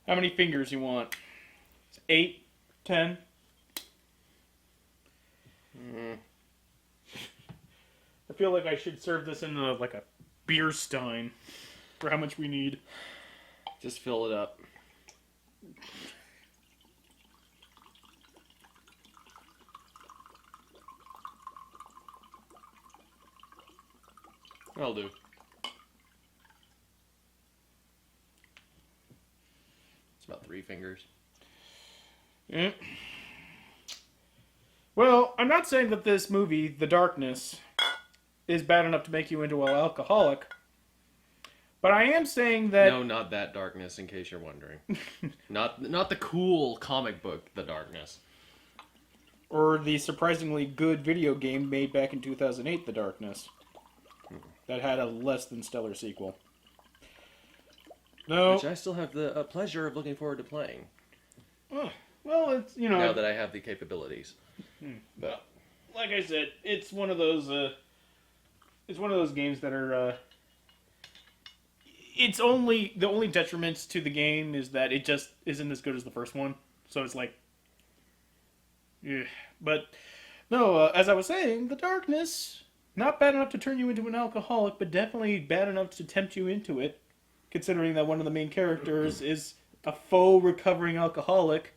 How many fingers you want? 8? 10? I feel like I should serve this in like a beer stein for how much we need. Just fill it up. That'll do. It's about 3 fingers. Yeah. Well, I'm not saying that this movie, The Darkness, is bad enough to make you into an alcoholic. But I am saying that... No, not that Darkness, in case you're wondering. not the cool comic book, The Darkness. Or the surprisingly good video game made back in 2008, The Darkness. That had a less than stellar sequel. No. Which I still have the pleasure of looking forward to playing. Oh, well, it's, you know... Now that I have the capabilities. But, like I said, it's one of those... it's one of those games that are... it's only... The only detriments to the game is that it just isn't as good as the first one. So it's like... yeah. But, no, as I was saying, The Darkness... Not bad enough to turn you into an alcoholic, but definitely bad enough to tempt you into it. Considering that one of the main characters is a faux recovering alcoholic.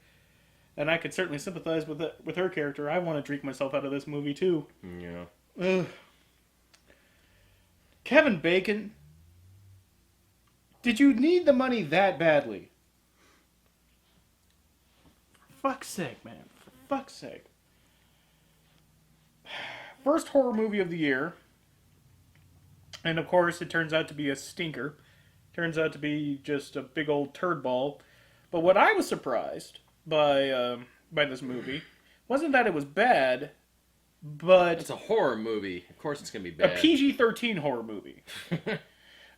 And I could certainly sympathize with her character. I want to drink myself out of this movie, too. Yeah. Ugh. Kevin Bacon. Did you need the money that badly? For fuck's sake, man. For fuck's sake. First horror movie of the year. And of course, it turns out to be a stinker. Turns out to be just a big old turd ball. But what I was surprised by this movie wasn't that it was bad, but... It's a horror movie. Of course it's going to be bad. A PG-13 horror movie.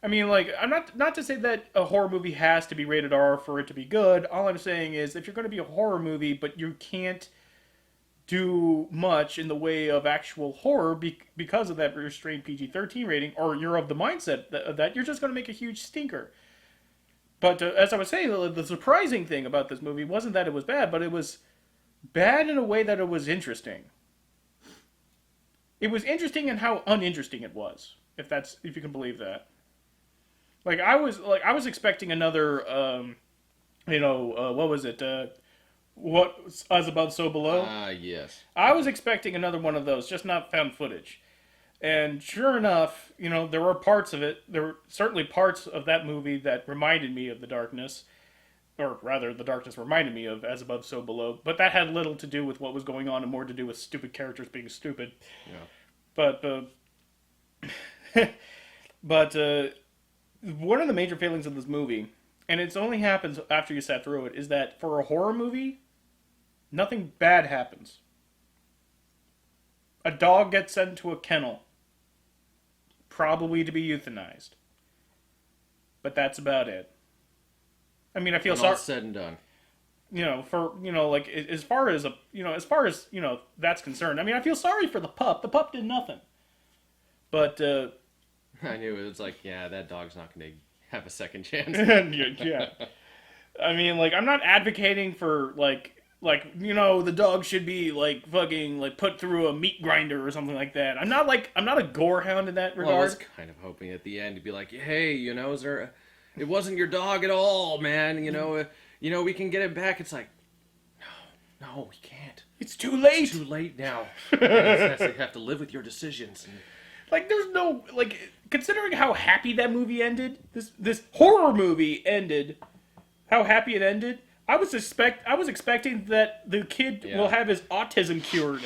I mean, like, I'm not to say that a horror movie has to be rated R for it to be good. All I'm saying is, if you're going to be a horror movie, but you can't do much in the way of actual horror because of that restrained PG-13 rating, or you're of the mindset that you're just going to make a huge stinker. But as I was saying, the surprising thing about this movie wasn't that it was bad, but it was bad in a way that it was interesting. It was interesting in how uninteresting it was, if you can believe that. I was expecting another, what was it? What As Above, So Below? Yes. I was expecting another one of those, just not found footage. And sure enough, there were parts of it. There were certainly parts of that movie that reminded me of The Darkness. Or rather, The Darkness reminded me of As Above, So Below. But that had little to do with what was going on and more to do with stupid characters being stupid. Yeah. But one of the major failings of this movie, and it only happens after you sat through it, is that for a horror movie, nothing bad happens. A dog gets sent to a kennel, probably to be euthanized. But that's about it. I mean, I feel sorry. All said and done. As far as that's concerned. I mean, I feel sorry for the pup. The pup did nothing. But I knew it was like, yeah, that dog's not going to have a second chance. yeah. I mean, I'm not advocating for the dog should be fucking put through a meat grinder or something like that. I'm not a gore hound in that regard. Well, I was kind of hoping at the end to be like, hey, is there it wasn't your dog at all, man. We can get it back. It's like, no, we can't. It's too late. It's too late now. You have to live with your decisions. There's no considering how happy that movie ended. This horror movie ended. How happy it ended. I was expecting that the kid will have his autism cured.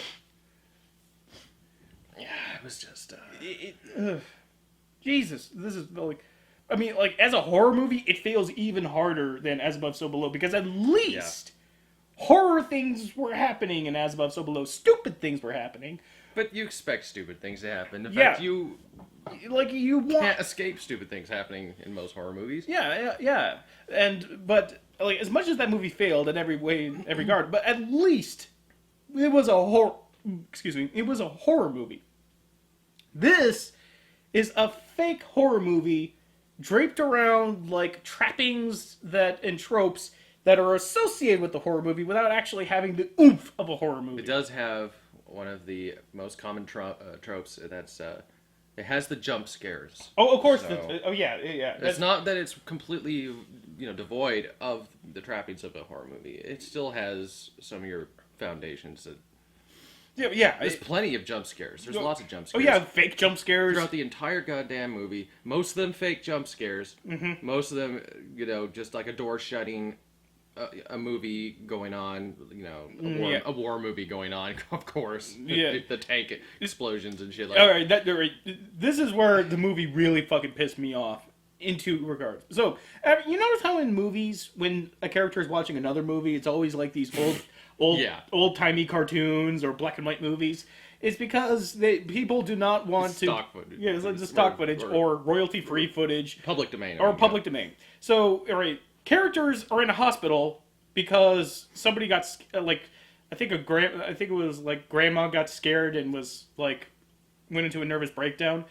Yeah, it was just. Jesus, this is I mean, as a horror movie, it feels even harder than As Above, So Below, because at least horror things were happening in As Above, So Below. Stupid things were happening. But you expect stupid things to happen. In fact, you can't escape stupid things happening in most horror movies. Yeah. But as much as that movie failed in every way, in every regard, but at least it was a horror. Excuse me, it was a horror movie. This is a fake horror movie draped around trappings and tropes that are associated with the horror movie without actually having the oomph of a horror movie. It does have one of the most common tropes. That's it has the jump scares. Oh, of course. So- Oh, yeah. It's not that it's completely, devoid of the trappings of a horror movie. It still has some of your foundations. Yeah. There's plenty of jump scares. There's lots of jump Oh, scares. yeah, fake jump scares. Throughout the entire goddamn movie, most of them fake jump scares. Mm-hmm. Most of them, just like a door shutting, a movie going on. A war movie going on. Of course. Yeah. The tank explosions and shit like. All right, this is where the movie really fucking pissed me off in two regards. So, you notice how in movies, when a character is watching another movie, it's always like these Yeah. old-timey cartoons or black and white movies? It's because people do not want to... Stock footage. Yeah, it's like the stock footage or royalty-free footage. Public domain. Or public domain. So, all right, characters are in a hospital because somebody got I think it was like grandma got scared and was like went into a nervous breakdown,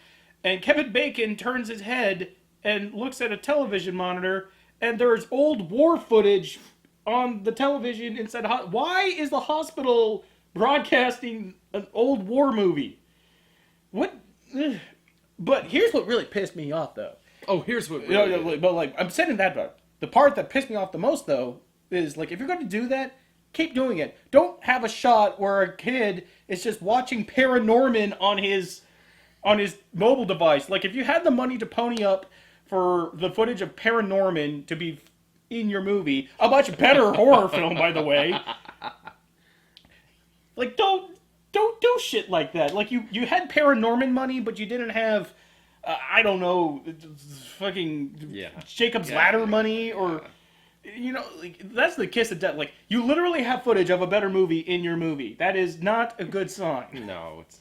and Kevin Bacon turns his head and looks at a television monitor, and there's old war footage on the television inside. Why is the hospital broadcasting an old war movie? What? But here's what really pissed me off, though. Oh, here's what. Really But like I'm saying that part. The part that pissed me off the most, though, is like if you're going to do that, keep doing it. Don't have a shot where a kid is just watching Paranorman on his mobile device. Like if you had the money to pony up for the footage of Paranorman to be in your movie, a much better horror film, by the way. Like don't do shit like that. Like you had Paranorman money, but you didn't have. I don't know, fucking Jacob's Ladder money, or like that's the kiss of death. Like you literally have footage of a better movie in your movie. That is not a good sign. No, it's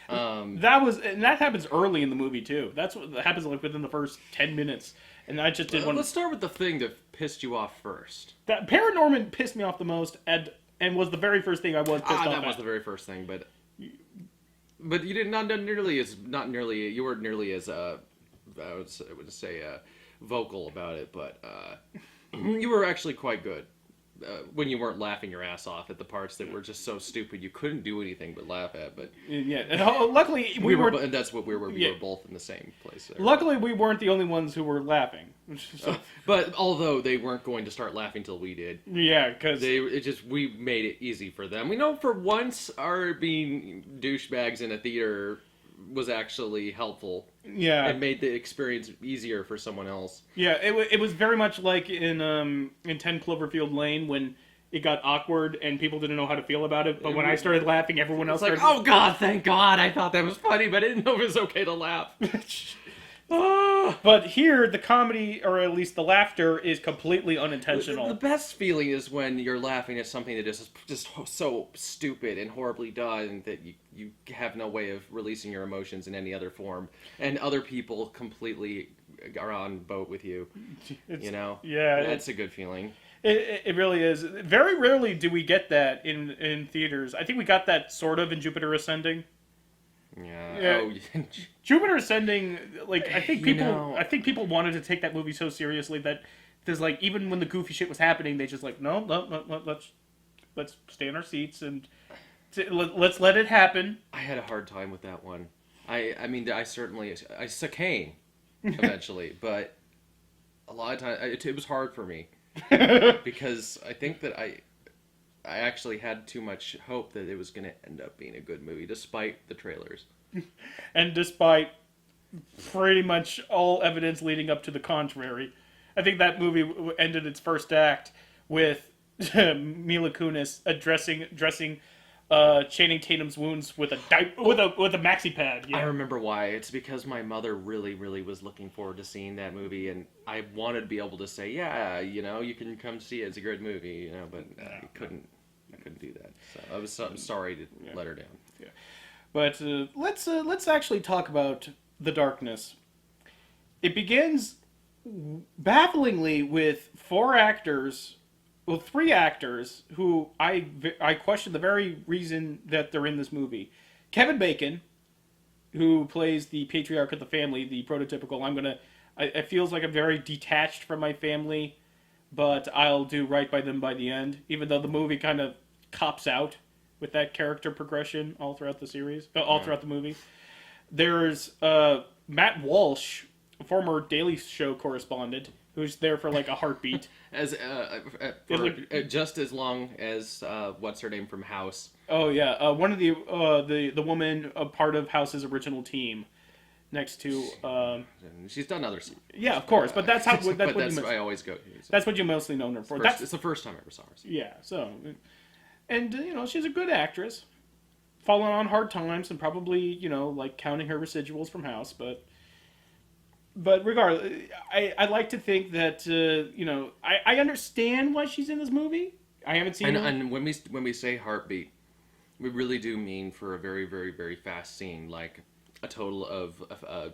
not. That happens early in the movie too. That's what happens like within the first 10 minutes, and I just did one. Let's start with the thing that pissed you off first. That Paranorman pissed me off the most, and was the very first thing I was pissed off That at. was the very first thing, but you did not nearly as you weren't nearly as I would say vocal about it, but you were actually quite good when you weren't laughing your ass off at the parts that were just so stupid you couldn't do anything but laugh at. But Yeah, and luckily we were, and that's what we were. We were both in the same place there. Luckily, we weren't the only ones who were laughing. So, But although they weren't going to start laughing till we did, yeah, because we made it easy for them. We know for once our being douchebags in a theater was actually helpful. Yeah, It made the experience easier for someone else. yeah, it was very much like in 10 Cloverfield Lane when it got awkward and people didn't know how to feel about it. But when I started laughing, everyone else It's like, started. oh God, thank God, I thought that was funny, but I didn't know it was okay to laugh. But here, the comedy, or at least the laughter, is completely unintentional. The best feeling is when you're laughing at something that is just so stupid and horribly done that you have no way of releasing your emotions in any other form, and other people completely are on boat with you. Yeah, That's a good feeling. It really is. Very rarely do we get that in theaters. I think we got that sort of in Jupiter Ascending. Yeah. Oh, Jupiter Ascending, like I think You people, know- I think people wanted to take that movie so seriously that there's like even when the goofy shit was happening, they just like no, let's stay in our seats and let's let it happen. I had a hard time with that one. I mean, I succumbed eventually, but a lot of times it was hard for me because I think that I actually had too much hope that it was going to end up being a good movie, despite the trailers. And despite pretty much all evidence leading up to the contrary, I think that movie ended its first act with Mila Kunis dressing Channing Tatum's wounds with a maxi pad. Yeah. I remember why. It's because my mother really, really was looking forward to seeing that movie, and I wanted to be able to say, yeah, you can come see it. It's a great movie, but I couldn't do that. So I'm sorry to let her down. Yeah. But let's actually talk about The Darkness. It begins bafflingly with three actors who I question the very reason that they're in this movie. Kevin Bacon, who plays the patriarch of the family, the prototypical. It feels like I'm very detached from my family, but I'll do right by them by the end. Even though the movie kind of cops out with that character progression all throughout the series, all throughout the movie. There's Matt Walsh, a former Daily Show correspondent, who's there for like a heartbeat. As just as long as what's her name from House. Oh yeah, one of the woman a part of House's original team, next to And she's done other series. yeah, of course, but that's how that's But what that's you what I always go to. that's what you mostly know her for. It's the first time I ever saw her. Yeah, so, and you know, she's a good actress, falling on hard times and probably, you know, like counting her residuals from House, but regardless, I like to think that you know, I understand why she's in this movie. I haven't seen her. And when we say heartbeat, we really do mean for a very, very, very fast scene, like a total of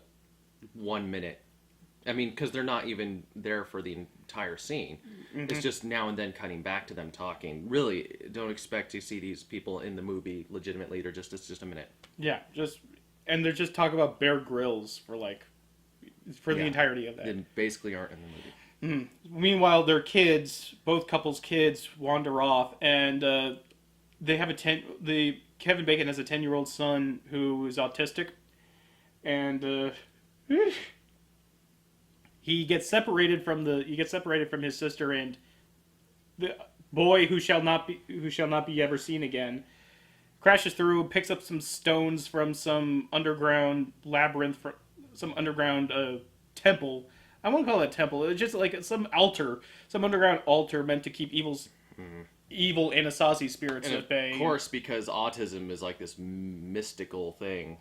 1 minute. I mean, because they're not even there for the entire scene. Mm-hmm. It's just now and then cutting back to them talking. Really, don't expect to see these people in the movie legitimately. It's just a minute. Yeah, and they're just talking about Bear Grylls for the entirety of that. They basically aren't in the movie. Mm-hmm. Meanwhile, their kids, both couples' kids, wander off, and they have Kevin Bacon has a 10-year-old son who is autistic, and he gets separated from his sister, and the boy who shall not be ever seen again crashes through, picks up some stones from some underground labyrinth, some underground temple. I won't call it a temple. It's just like some underground altar meant to keep evil Anasazi spirits And at bay. of course, because autism is like this mystical thing.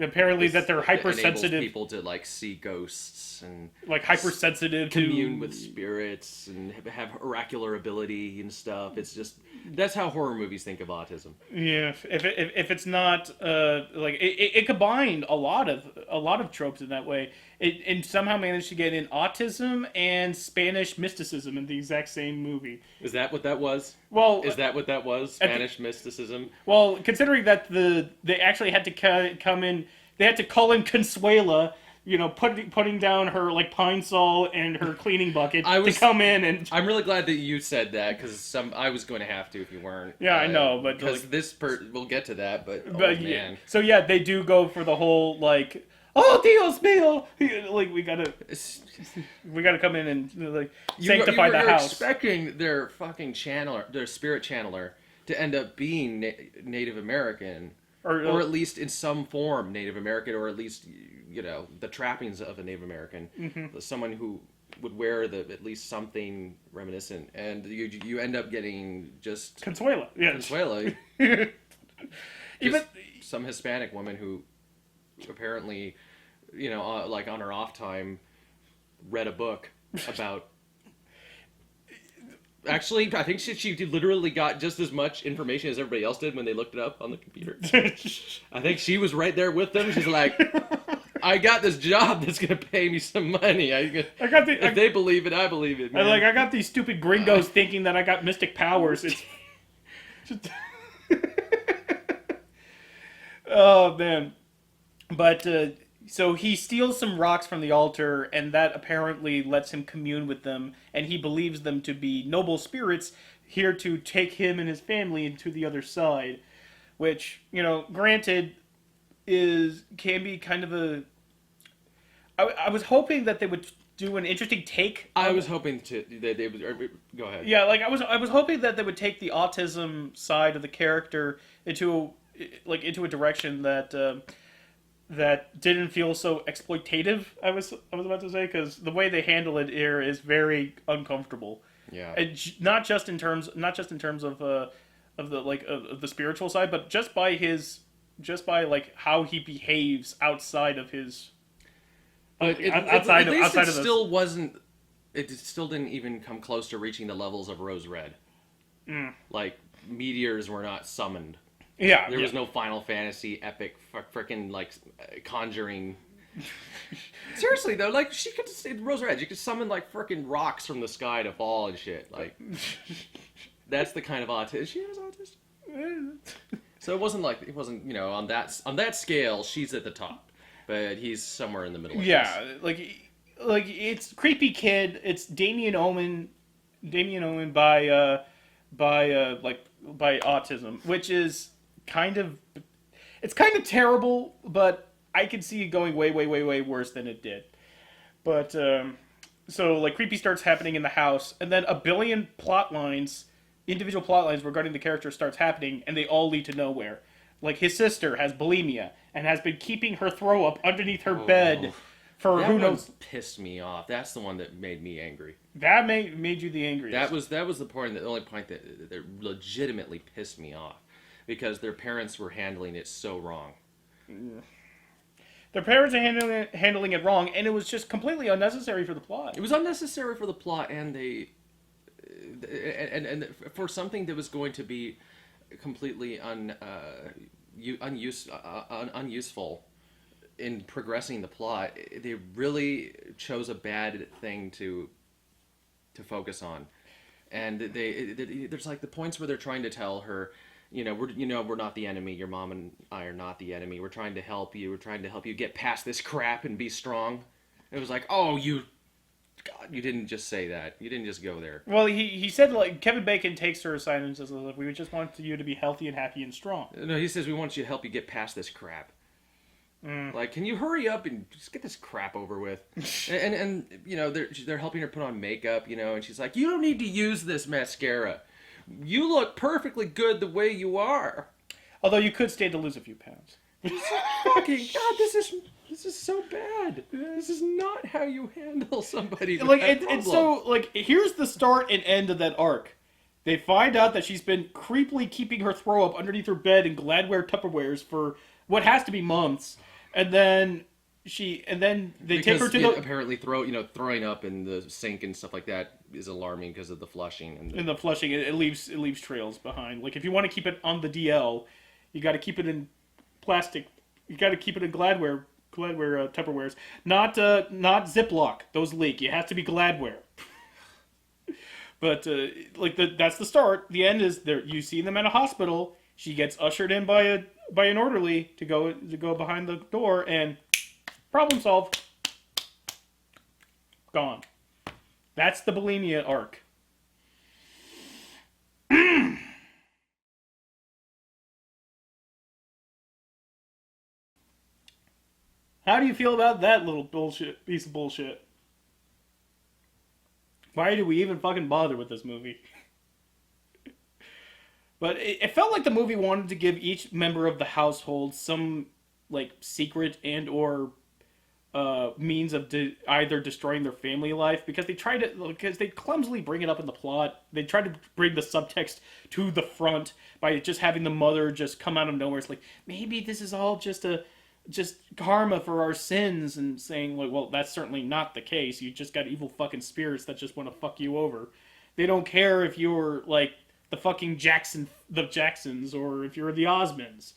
Apparently, that they're That hypersensitive, enables people to like see ghosts and like hypersensitive to commune with spirits and have oracular ability and stuff. It's just that's how horror movies think of autism. Yeah, if it's not like it combined a lot of tropes in that way. And somehow managed to get in autism and Spanish mysticism in the exact same movie. Is that what that was? Well, Is that what that was? Spanish mysticism? well, considering that they actually had to come in, they had to call in Consuela, you know, putting down her like pine sol and her cleaning bucket to come in and. I'm really glad that you said that because I was going to have to if you weren't. Yeah, I know, but because we'll get to that, but oh But man. yeah, so yeah, they do go for the whole like, oh Dios mío, like we gotta come in and like sanctify the you're house. Expecting their fucking their spirit channeler, to end up being Native American, or at least in some form Native American, or at least you know the trappings of a Native American, someone who would wear at least something reminiscent, and you end up getting just Consuela, yeah. Consuela, Even some Hispanic woman who apparently, you know, like on her off time, read a book about. Actually, I think she literally got just as much information as everybody else did when they looked it up on the computer. I think she was right there with them. She's like, I got this job that's going to pay me some money. If they believe it, I believe it, man. I got these stupid gringos thinking that I got mystic powers. It's just... Oh, man. But, so he steals some rocks from the altar, and that apparently lets him commune with them, and he believes them to be noble spirits here to take him and his family into the other side. Which, you know, granted, can be kind of a... I was hoping that they would do an interesting take. I was hoping they would... Go ahead. Yeah, like, I was hoping that they would take the autism side of the character into a direction that... that didn't feel so exploitative. I was about to say, because the way they handle it here is very uncomfortable. Yeah. And not just in terms of the spiritual side, but just by like how he behaves outside of his. Outside of this. It still didn't even come close to reaching the levels of Rose Red. Mm. Like meteors were not summoned. Yeah, there was no Final Fantasy epic freaking like conjuring. Seriously though, like she could Rose Red, you could summon like freaking rocks from the sky to fall and shit. Like that's the kind of autism. She was autistic. So it wasn't you know on that scale she's at the top, but he's somewhere in the middle. Yeah, like it's creepy kid. It's Damien Omen Damien Owen by autism, which is kind of it's kind of terrible, but I could see it going way, way, way, way worse than it did. But so like creepy starts happening in the house, and then a billion plot lines, individual plot lines regarding the character starts happening, and they all lead to nowhere. Like his sister has bulimia and has been keeping her throw up underneath her bed for That who one knows. pissed me off. That's the one that made me angry. That made you the angriest. That was the only point that legitimately pissed me off, because their parents were handling it so wrong. Their parents are handling it wrong, and it was just completely unnecessary for the plot. It was unnecessary for the plot, and and for something that was going to be completely unuseful in progressing the plot. They really chose a bad thing to focus on, and there's like the points where they're trying to tell her, we're not the enemy. Your mom and I are not the enemy. We're trying to help you. We're trying to help you get past this crap and be strong. It was like, oh, God, you didn't just say that. You didn't just go there. Well, he said, like, Kevin Bacon takes her aside and says, like, we just want you to be healthy and happy and strong. No, he says we want you to help you get past this crap. Like, can you hurry up and just get this crap over with? and they're helping her put on makeup, and she's like, you don't need to use this mascara. You look perfectly good the way you are. Although you could stand to lose a few pounds. Fucking God, this is so bad. This is not how you handle somebody with Like, that and so, like, here's the start and end of that arc. They find out that she's been creepily keeping her throw up underneath her bed in Gladware Tupperwares for what has to be months. And then they take her to the apparently throwing up in the sink and stuff like that is alarming because of the flushing and the flushing. It leaves trails behind. Like if you want to keep it on the DL, you got to keep it in plastic. You got to keep it in Gladware Tupperwares, not Ziploc. Those leak. It has to be Gladware. But that's the start. The end is there. You see them at a hospital. She gets ushered in by an orderly to go behind the door, and problem solved. Gone. That's the bulimia arc. How do you feel about that little piece of bullshit? Why do we even fucking bother with this movie? But it felt like the movie wanted to give each member of the household some like secret and or means of either destroying their family life, because they clumsily bring it up in the plot. They try to bring the subtext to the front by just having the mother just come out of nowhere. It's like, maybe this is all just karma for our sins, and saying like, well, that's certainly not the case. You just got evil fucking spirits that just want to fuck you over. They don't care if you're like the fucking Jacksons, or if you're the Osmonds.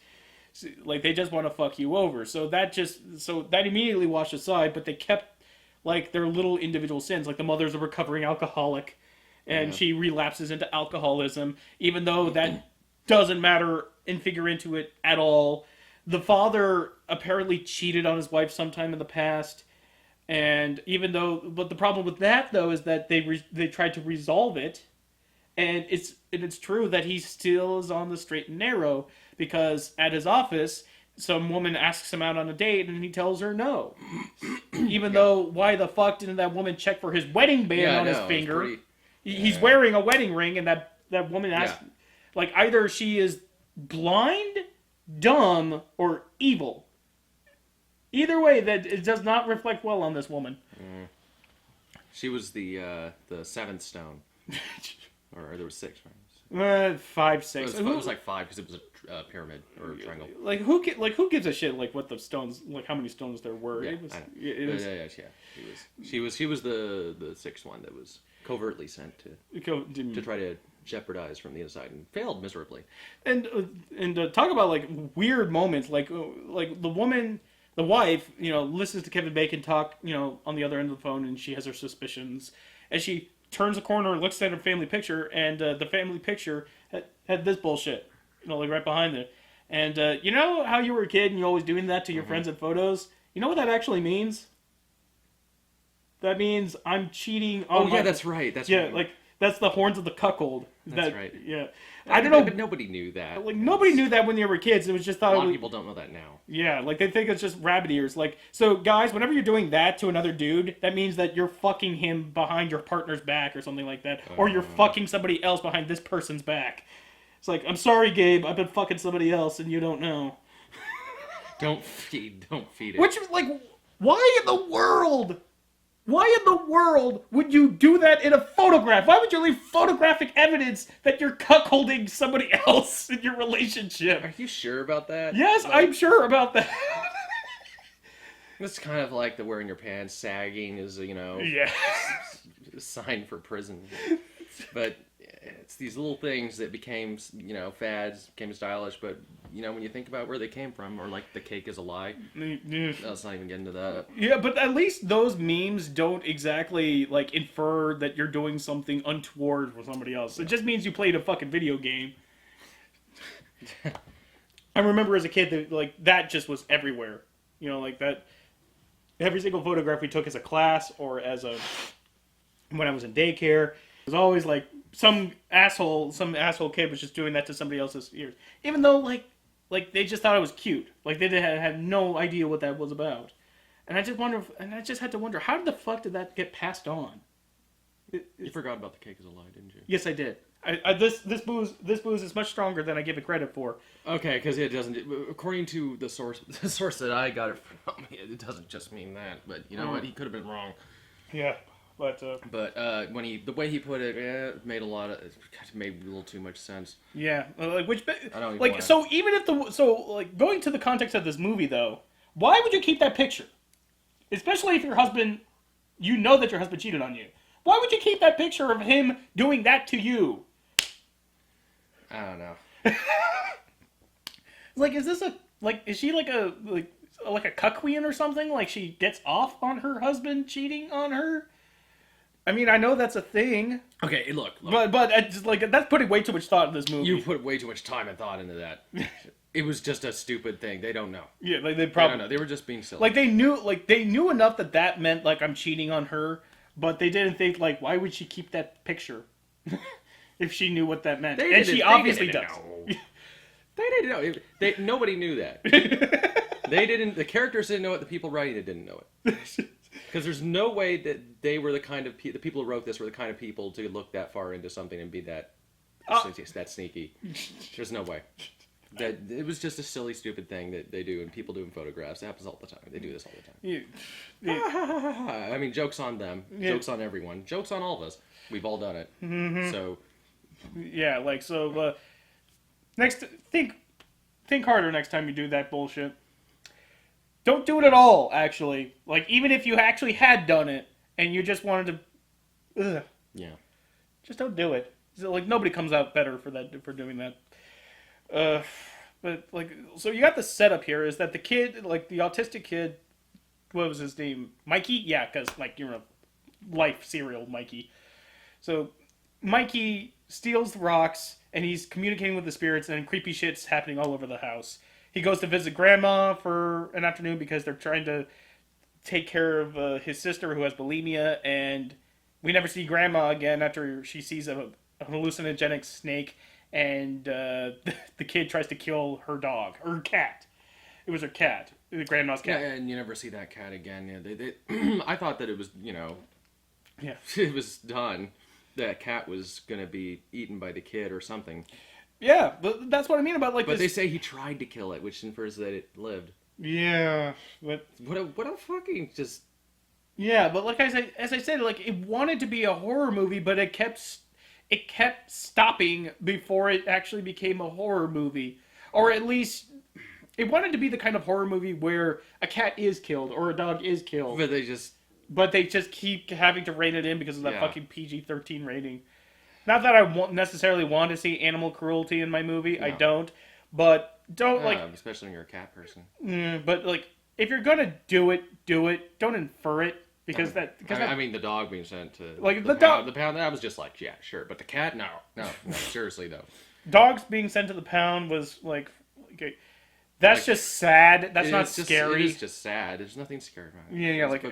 Like, they just want to fuck you over. So that immediately washed aside, but they kept like their little individual sins. Like the mother's a recovering alcoholic, and she relapses into alcoholism, even though that doesn't matter and figure into it at all. The father apparently cheated on his wife sometime in the past, but the problem with that though is that they tried to resolve it. And it's true that he still is on the straight and narrow, because at his office, some woman asks him out on a date and he tells her no. Even though, why the fuck didn't that woman check for his wedding band on his finger? He's wearing a wedding ring, and that woman asked, like, either she is blind, dumb, or evil. Either way, that it does not reflect well on this woman. She was the seventh stone. Or there was six, right? 5, 6. It was like 5 because it was a pyramid or a triangle. Like who gives a shit? Like what the stones? Like how many stones there were? Yeah, She was the sixth one that was covertly sent to try to jeopardize from the inside, and failed miserably. And talk about like weird moments, like the wife, listens to Kevin Bacon talk, on the other end of the phone, and she has her suspicions, and she turns a corner and looks at her family picture, and the family picture had this bullshit, like right behind it. And you know how you were a kid and you're always doing that to your friends in photos? You know what that actually means? That means I'm cheating on that's right. That's yeah, right. like That's the horns of the cuckold. That's right. Yeah. I don't know. But nobody knew that. Like, nobody knew that when they were kids. It was just A thought. lot of people don't know that now. Yeah, like they think it's just rabbit ears. Like, so guys, whenever you're doing that to another dude, that means that you're fucking him behind your partner's back or something like that, or you're fucking somebody else behind this person's back. It's like, I'm sorry, Gabe, I've been fucking somebody else and you don't know. Don't feed it. Which, like, why in the world? Why in the world would you do that in a photograph? Why would you leave photographic evidence that you're cuckolding somebody else in your relationship? Are you sure about that? Yes, Like, I'm sure about that. It's kind of like the wearing your pants sagging is, Yeah. a sign for prison. But it's these little things that became, fads, became stylish. But, when you think about where they came from, or like the cake is a lie, let's not even get into that. Yeah, but at least those memes don't exactly, like, infer that you're doing something untoward for somebody else. It just means you played a fucking video game. I remember as a kid that, like, that just was everywhere. Like that. Every single photograph we took as a class or when I was in daycare, it was always like some asshole kid was just doing that to somebody else's ears. Even though, like they just thought it was cute. Like, they had no idea what that was about. And I just had to wonder, how the fuck did that get passed on? You forgot about the cake is a lie, didn't you? Yes, I did. This booze is much stronger than I give it credit for. Okay, because it doesn't. According to the source that I got it from, it doesn't just mean that. But you know what? He could have been wrong. Yeah, but the way he put it, made made a little too much sense. Yeah, like which I don't even like wanna... so even if going to the context of this movie though, why would you keep that picture? Especially if your husband, that your husband cheated on you. Why would you keep that picture of him doing that to you? I don't know. Like, is she like a cuck queen or something? Like, she gets off on her husband cheating on her? I mean, I know that's a thing. Okay, look. But I just, like, that's putting way too much thought in this movie. You put way too much time and thought into that. It was just a stupid thing. They don't know. Yeah, like they probably don't know. They were just being silly. Like they knew enough that meant like I'm cheating on her, but they didn't think like why would she keep that picture if she knew what that meant? And she obviously does. They didn't know. Nobody knew that. They didn't. The characters didn't know it. The people writing it didn't know it. Because there's no way that they were the kind of the people who wrote this were the kind of people to look that far into something and be that sneaky. There's no way. That it was just a silly, stupid thing that they do, and people do in photographs. It happens all the time. They do this all the time. I mean, jokes on them. Yeah. Jokes on everyone. Jokes on all of us. We've all done it. Mm-hmm. So, yeah, like so. Next, think harder next time you do that bullshit. Don't do it at all. Actually, like even if you actually had done it and you just wanted to, just don't do it. So, like nobody comes out better for doing that. But like, so you got the setup here is that the kid, like the autistic kid, what was his name? Mikey? Yeah, because like you're a life serial Mikey. So Mikey steals the rocks and he's communicating with the spirits and creepy shit's happening all over the house. He goes to visit grandma for an afternoon because they're trying to take care of his sister who has bulimia, and we never see grandma again after she sees a hallucinogenic snake. And the kid tries to kill her dog, her cat. It was her cat, the grandma's cat. Yeah, and you never see that cat again. Yeah, they I thought that it was, it was done. That cat was gonna be eaten by the kid or something. Yeah, but that's what I mean about like. But they say he tried to kill it, which infers that it lived. Yeah, but what a fucking just. Yeah, but like as I said, like it wanted to be a horror movie, but it kept stopping before it actually became a horror movie. Or at least, it wanted to be the kind of horror movie where a cat is killed or a dog is killed. But they just keep having to rein it in because of that fucking PG-13 rating. Not that I necessarily want to see animal cruelty in my movie. No. I don't. But don't, especially when you're a cat person. But, like, if you're gonna do it. Don't infer it. Because I mean, the dog being sent to like the pound, that was just like, yeah, sure. But the cat, no, seriously though. Dogs being sent to the pound was like That's just sad. That's not it's just, scary. It is just sad. There's nothing scary about it. Yeah, like-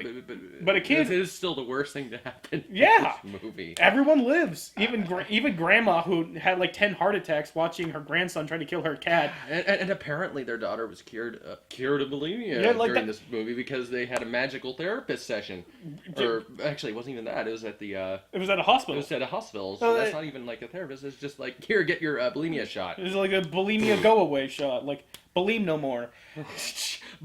but a kid- it is still the worst thing to happen. Yeah. In this movie. Everyone lives. Even grandma who had like 10 heart attacks watching her grandson trying to kill her cat. And apparently their daughter was cured of bulimia Yeah, like during that- this movie because they had a magical therapist session. Or actually, it wasn't even that. It was at the. It was at a It hospital. was at a hospital, so Oh, that's not even like a therapist. It's just like, here, get your bulimia shot. It was like a bulimia go away shot. Like, believe no more.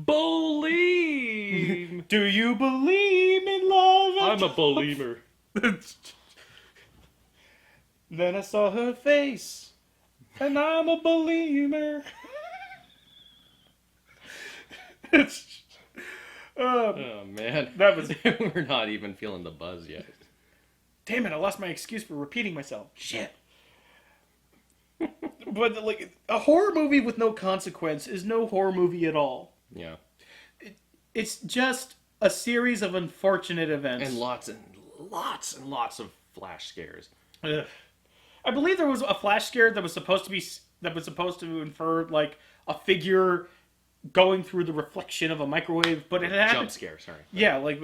Believe! Do you believe in love? I'm a believer. Then I saw her face, and I'm a believer. It's, Oh, man. that was. We're not even feeling the buzz yet. Damn it! I lost my excuse for repeating myself. Shit. But like a horror movie with no consequence is no horror movie at all. Yeah. It's just a series of unfortunate events. And lots and lots of flash scares. Ugh. I believe there was a flash scare that was supposed to infer like a figure going through the reflection of a microwave, but it happened. Jump scare, sorry. Yeah, like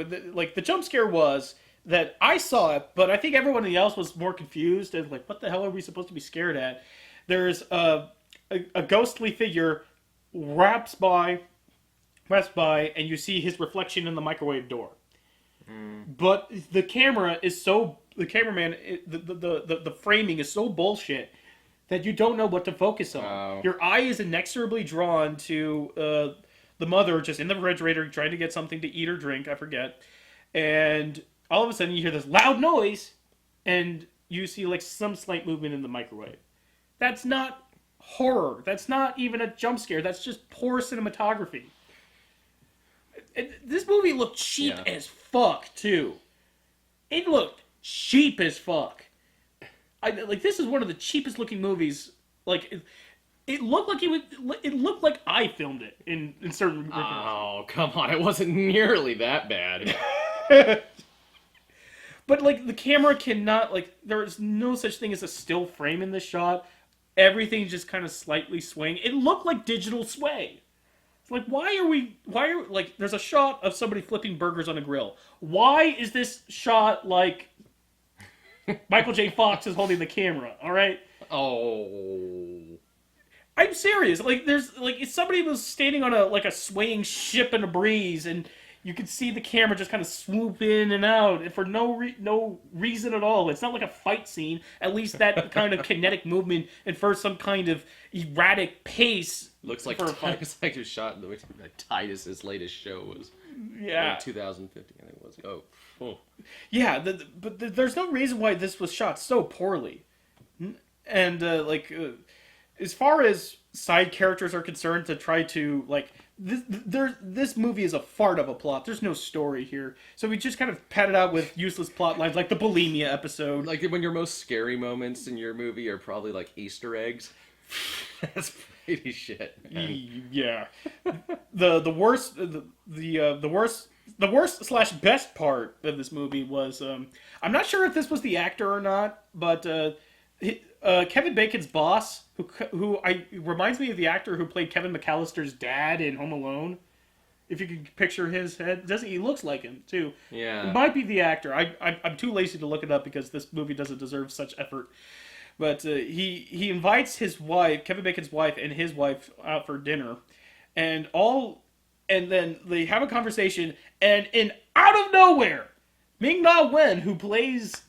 the jump scare was that I saw it, but I think everyone else was more confused and like, what the hell are we supposed to be scared at? There's a ghostly figure wraps by, and you see his reflection in the microwave door. But the cameraman, the framing is so bullshit that you don't know what to focus on. Oh. Your eye is inexorably drawn to the mother just in the refrigerator trying to get something to eat or drink, I forget. And all of a sudden you hear this loud noise and you see like some slight movement in the microwave. That's not horror. That's not even a jump scare. That's just poor cinematography. This movie looked cheap Yeah. as fuck, too. It looked cheap as fuck. This is one of the cheapest looking movies. Like, it looked like it looked like I filmed it in certain. Oh, come on. It wasn't nearly that bad. But like the camera cannot there is no such thing as a still frame in this shot. Everything just kind of slightly swaying. It looked like digital sway. It's like why are like there's a shot of somebody flipping burgers on a grill. Why is this shot like Michael J. Fox is holding the camera? All right. Oh. I'm serious. Like there's like if somebody was standing on a swaying ship in a breeze and you could see the camera just kind of swoop in and out for no reason at all. It's not like a fight scene. At least that kind of kinetic movement and for some kind of erratic pace. Looks like for a fight. it's like it was shot in the way Titus's latest show was. Yeah. Like 2015, I think it was. Oh. Yeah, but there's no reason why this was shot so poorly. And as far as side characters are concerned, to try to this movie is a fart of a plot. There's no story here, so we just kind of pad it out with useless plot lines, like the bulimia episode. Like when your most scary moments in your movie are probably like Easter eggs. That's pretty shit, man. Yeah, the worst slash best part of this movie was I'm not sure if this was the actor or not, but Kevin Bacon's boss, who reminds me of the actor who played Kevin McAllister's dad in Home Alone. If you could picture his head, he looks like him too. Yeah. It might be the actor. I'm too lazy to look it up because this movie doesn't deserve such effort. But he invites his wife, Kevin Bacon's wife, and his wife out for dinner, and then they have a conversation, and out of nowhere, Ming-Na Wen, who plays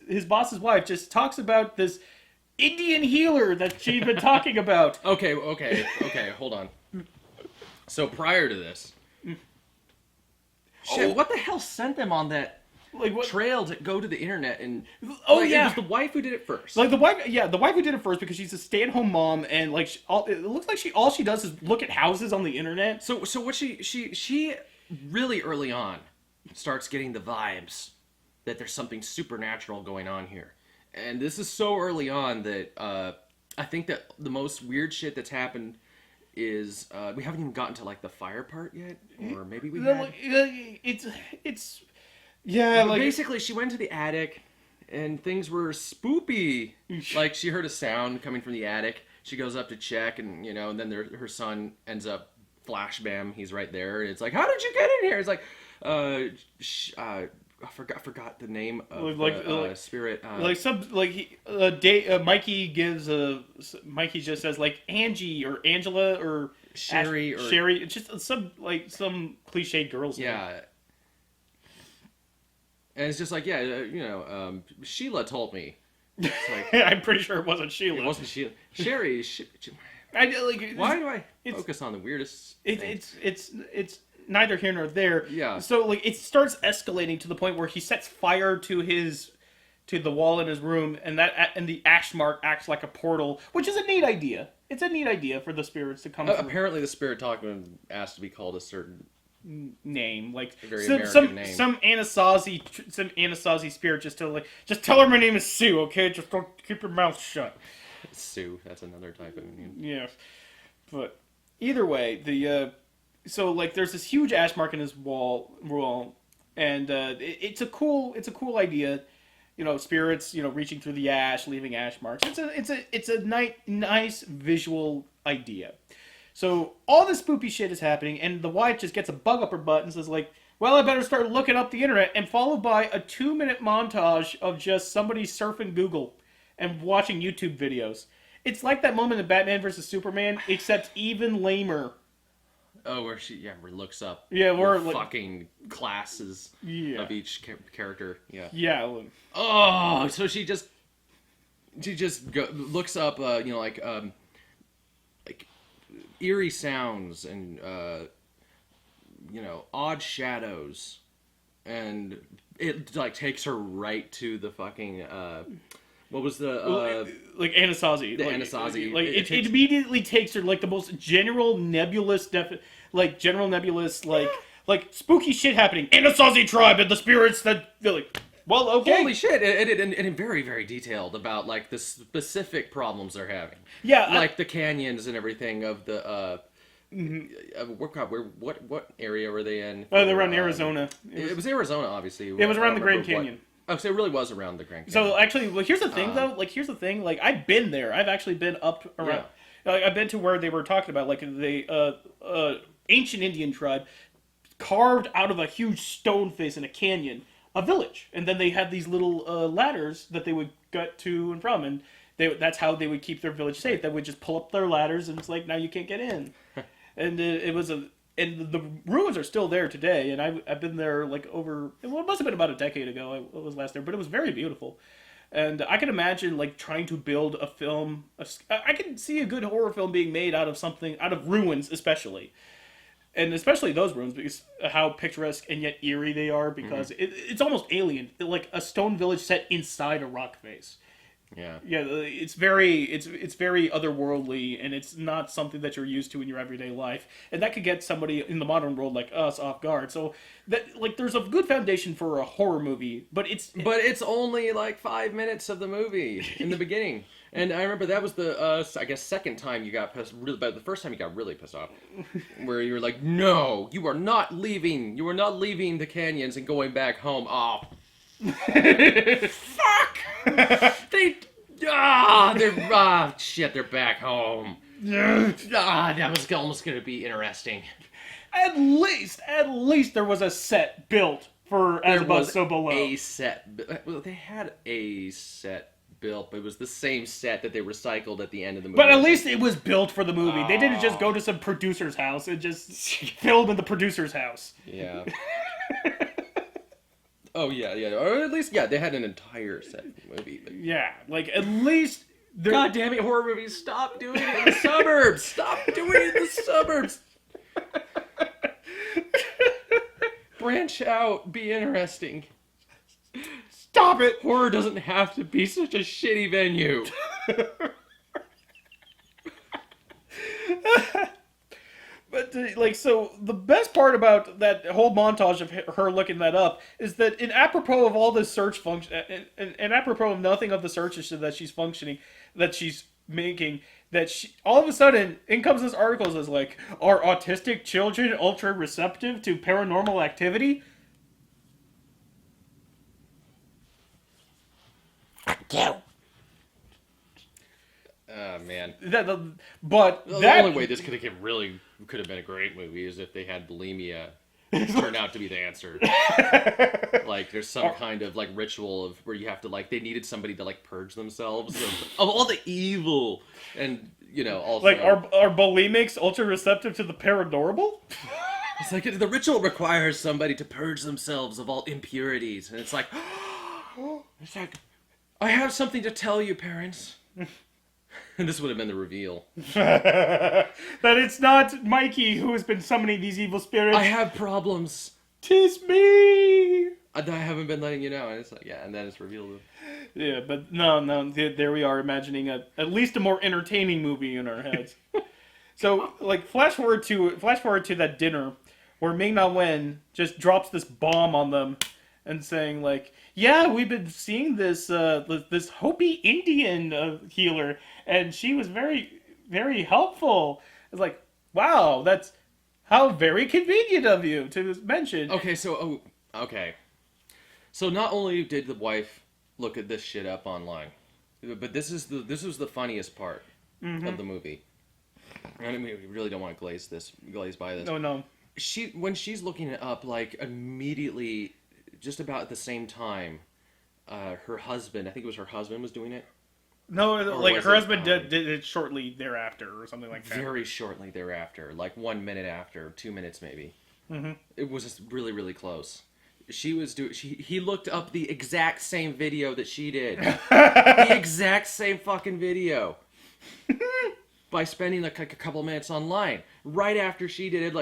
his boss's wife, just talks about this Indian healer that she'd been talking about. Okay, hold on. So prior to this, shit, what the hell sent them on that Like what? trail to go to the internet and? Oh, like, yeah. it was the wife who did it first. Like the wife who did it first because she's a stay-at-home mom, and like it looks like all she does is look at houses on the internet. So what she really early on starts getting the vibes that there's something supernatural going on here, and this is so early on that I think that the most weird shit that's happened is we haven't even gotten to like the fire part yet, or maybe we had. It's yeah, But like basically, she went to the attic, and things were spoopy. Like she heard a sound coming from the attic. she goes up to check, and and then her son ends up flash bam. He's right there, and it's like, how did you get in here? It's like, I forgot the name of the spirit. Like some like Mikey gives Mikey just says like Angie or Angela or Sherry or Sherry. It's just some cliched girl's name. Yeah. And it's just like, Sheila told me. It's like, I'm pretty sure it wasn't Sheila. It wasn't Sheila. Sherry. Why do I focus on the weirdest? It's neither here nor there. Yeah. So like it starts escalating to the point where he sets fire to the wall in his room, and the ash mark acts like a portal, which is a neat idea. It's a neat idea for the spirits to come. Apparently, the spirit talking asked to be called a certain name, like a very American name. Some Anasazi spirit just tell her my name is Sue, okay? Just don't keep your mouth shut. Sue, that's another type of name. Yeah, but either way, so like there's this huge ash mark in his wall, and it's a cool idea. Spirits, reaching through the ash, leaving ash marks. It's a nice visual idea. So all this spoopy shit is happening, and the wife just gets a bug up her butt and says like, well, I better start looking up the internet, and followed by a 2-minute montage of just somebody surfing Google and watching YouTube videos. It's like that moment in Batman vs. Superman, except even lamer. Oh, where she looks up the fucking classes of each character. Yeah. Yeah. Oh, so she just looks up like eerie sounds and odd shadows, and it like takes her right to the fucking what was the like Anasazi? The Anasazi. Like it immediately takes her like the most general nebulous like spooky shit happening. Anasazi tribe and the spirits that like. Well, okay. Holy shit! And very, very detailed about like the specific problems they're having. Yeah, like the canyons and everything of the. What area were they in? Oh, they were in Arizona. It was Arizona, obviously. It was around the Grand Canyon. Oh, so it really was around the Grand Canyon. So actually, well, here's the thing, though. Like, here's the thing. Like, I've been there. I've actually been up around. Yeah. Like, I've been to where they were talking about, like, the ancient Indian tribe carved out of a huge stone face in a canyon a village, and then they had these little ladders that they would get to and from, and that's how they would keep their village safe. They would just pull up their ladders, and it's like, now you can't get in. And and the ruins are still there today, and I've been there like over, well, it must have been about a decade ago I was last there, but it was very beautiful. And I can imagine like trying to build a film, I can see a good horror film being made out of ruins especially. And especially those ruins, because how picturesque and yet eerie they are, because it's almost alien, like a stone village set inside a rock face. Yeah. Yeah, it's very otherworldly, and it's not something that you're used to in your everyday life, and that could get somebody in the modern world like us off guard. So that like there's a good foundation for a horror movie, but it's only like 5 minutes of the movie in the beginning. And I remember that was the I guess second time you got pissed really bad. The first time you got really pissed off, where you were like, "No, you are not leaving. You are not leaving the canyons and going back home." Oh. Fuck! They're back home. That was almost gonna be interesting. At least there was a set built for As Above, So Below. A set. Well, they had a set built, but it was the same set that they recycled at the end of the movie. But at least it was built for the movie. They didn't just go to some producer's house and just film in the producer's house. Yeah. Oh, yeah. Or at least, they had an entire set movie. Yeah, like, at least... God damn it, horror movies, stop doing it in the suburbs! Stop doing it in the suburbs! Branch out, be interesting. Stop it! Horror doesn't have to be such a shitty venue. But, like, so the best part about that whole montage of her looking that up is that in apropos of all this search function, and apropos of nothing of the searches that she's making, all of a sudden, in comes this article that says, like, are autistic children ultra receptive to paranormal activity? Fuck you. Oh man. But The that only way this could have been a great movie is if they had bulimia turn out to be the answer. Like there's some kind of like ritual of where you have to like they needed somebody to like purge themselves of all the evil and also like are bulimics ultra receptive to the paranormal? it's like the ritual requires somebody to purge themselves of all impurities and it's like I have something to tell you, parents. And this would have been the reveal. That it's not Mikey who has been summoning these evil spirits. I have problems. 'Tis me. I haven't been letting you know. And it's like, yeah, and then it's revealed. Yeah, but no, there we are imagining at least a more entertaining movie in our heads. So, like, flash forward to that dinner where Ming-Na Wen just drops this bomb on them and saying like, yeah, we've been seeing this this Hopi Indian healer, and she was very, very helpful. It's like, wow, that's how very convenient of you to mention. Okay, okay. So not only did the wife look at this shit up online, but this was the funniest part of the movie. I mean, we really don't want to glaze by this. No. When she's looking it up, like immediately, just about at the same time, her husband, I think it was her husband, was doing it. No, like was her it, husband did it shortly thereafter, or something like that. Very shortly thereafter, like 1 minute after, 2 minutes maybe. Mm-hmm. It was just really, really close. He looked up the exact same video that she did. The exact same fucking video. By spending like a couple minutes online. Right after she did it,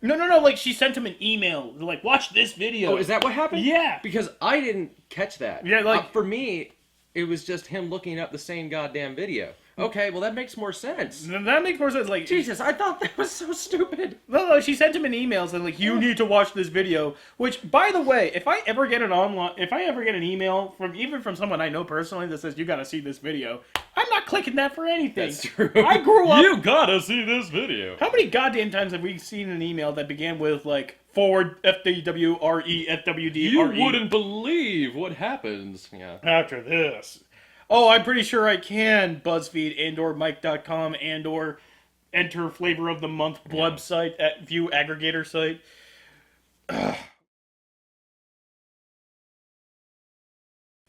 No, like she sent him an email, like, watch this video. Oh, is that what happened? Yeah. Because I didn't catch that. Yeah, like... for me, it was just him looking up the same goddamn video. Okay, well that makes more sense. That makes more sense. Like, Jesus, I thought that was so stupid. No, she sent him an email saying like, you need to watch this video. Which, by the way, if I ever get an email from someone I know personally that says you got to see this video, I'm not clicking that for anything. That's true. I grew up. You gotta see this video. How many goddamn times have we seen an email that began with like forward FDWRE FWD? You wouldn't believe what happens. Yeah. After this. Oh, I'm pretty sure I can. BuzzFeed and/or Mike.com and/or enter flavor of the month website at view aggregator site. The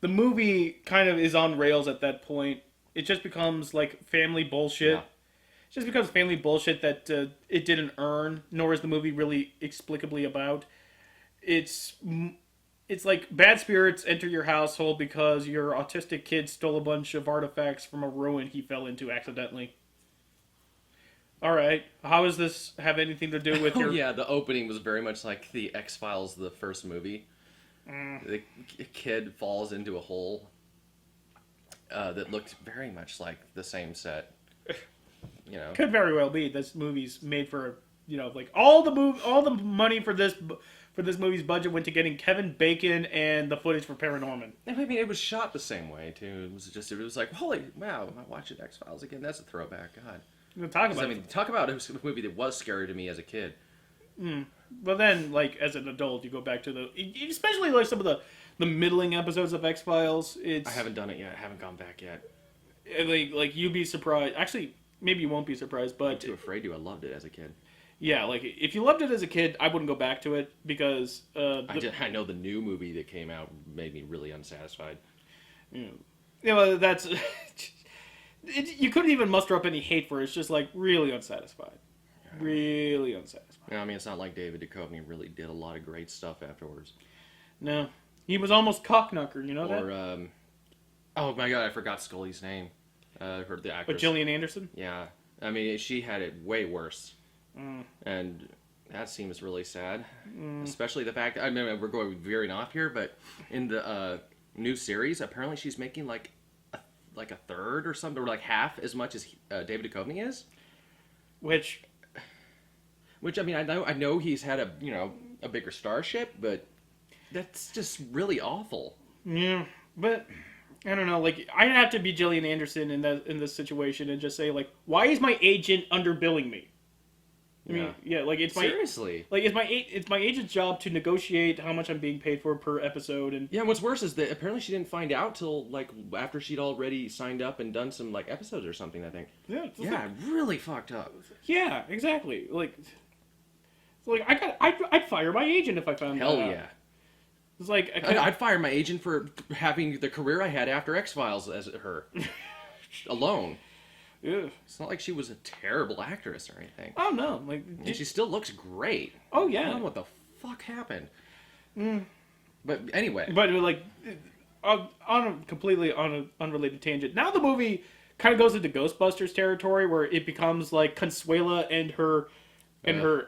movie kind of is on rails at that point. It just becomes like family bullshit. Yeah. It just becomes family bullshit that it didn't earn, nor is the movie really explicably about. It's like bad spirits enter your household because your autistic kid stole a bunch of artifacts from a ruin he fell into accidentally. Alright, how does this have anything to do with your... Yeah, the opening was very much like the X-Files, the first movie. The kid falls into a hole that looked very much like the same set. Could very well be. This movie's made for, like all the money for this movie's budget went to getting Kevin Bacon and the footage for Paranorman. I mean, it was shot the same way too. It was like, holy wow, I watched X-Files again. That's a throwback. God. Talk about a movie that was scary to me as a kid. But then, like as an adult, you go back to especially like some of the middling episodes of X-Files. I haven't done it yet. I haven't gone back yet. Like you'd be surprised. Actually, maybe you won't be surprised, but I'm too afraid to. I loved it as a kid. Yeah, like if you loved it as a kid, I wouldn't go back to it because I know the new movie that came out made me really unsatisfied. That's you couldn't even muster up any hate for it. It's just like really unsatisfied, really unsatisfied. Yeah, I mean, it's not like David Duchovny really did a lot of great stuff afterwards. No, he was almost Cockknocker. You know that? Or oh my god, I forgot Scully's name. Her the actress. But Gillian Anderson. Yeah, I mean, she had it way worse. And that seems really sad, especially the fact. I mean, we're going veering off here, but in the new series, apparently she's making like a third or something, or like half as much as David Duchovny is. Which I mean, I know he's had a bigger starship, but that's just really awful. Yeah, but I don't know. Like, I'd have to be Gillian Anderson in this situation and just say like, why is my agent underbilling me? I mean, yeah, like it's my Seriously. like it's my agent's job to negotiate how much I'm being paid for per episode, and Yeah, and what's worse is that apparently she didn't find out till like after she'd already signed up and done some like episodes or something. I think. yeah, it's Yeah, like, really fucked up. yeah, exactly. Like, it's like I'd fire my agent if I found Hell that out. yeah. It's like I'd fire my agent for having the career I had after X-Files as her alone. Ugh. It's not like she was a terrible actress or anything. Oh no, like And she still looks great. oh I yeah, don't know what the fuck happened. But anyway. but like on an unrelated tangent. Now the movie kind of goes into Ghostbusters territory where it becomes like Consuela and her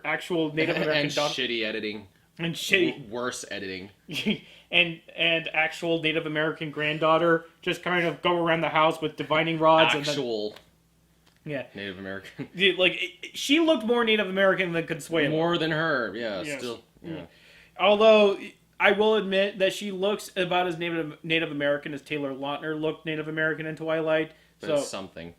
actual Native American and daughter shitty editing. and shitty Worse editing. and actual Native American granddaughter just kind of go around the house with divining rods Actual and then, Native American. yeah, like she looked more Native American than Consuela. More than her. Yeah, Yes. still. Yeah. Although I will admit that she looks about as Native American as Taylor Lautner looked Native American in Twilight. But So it's something.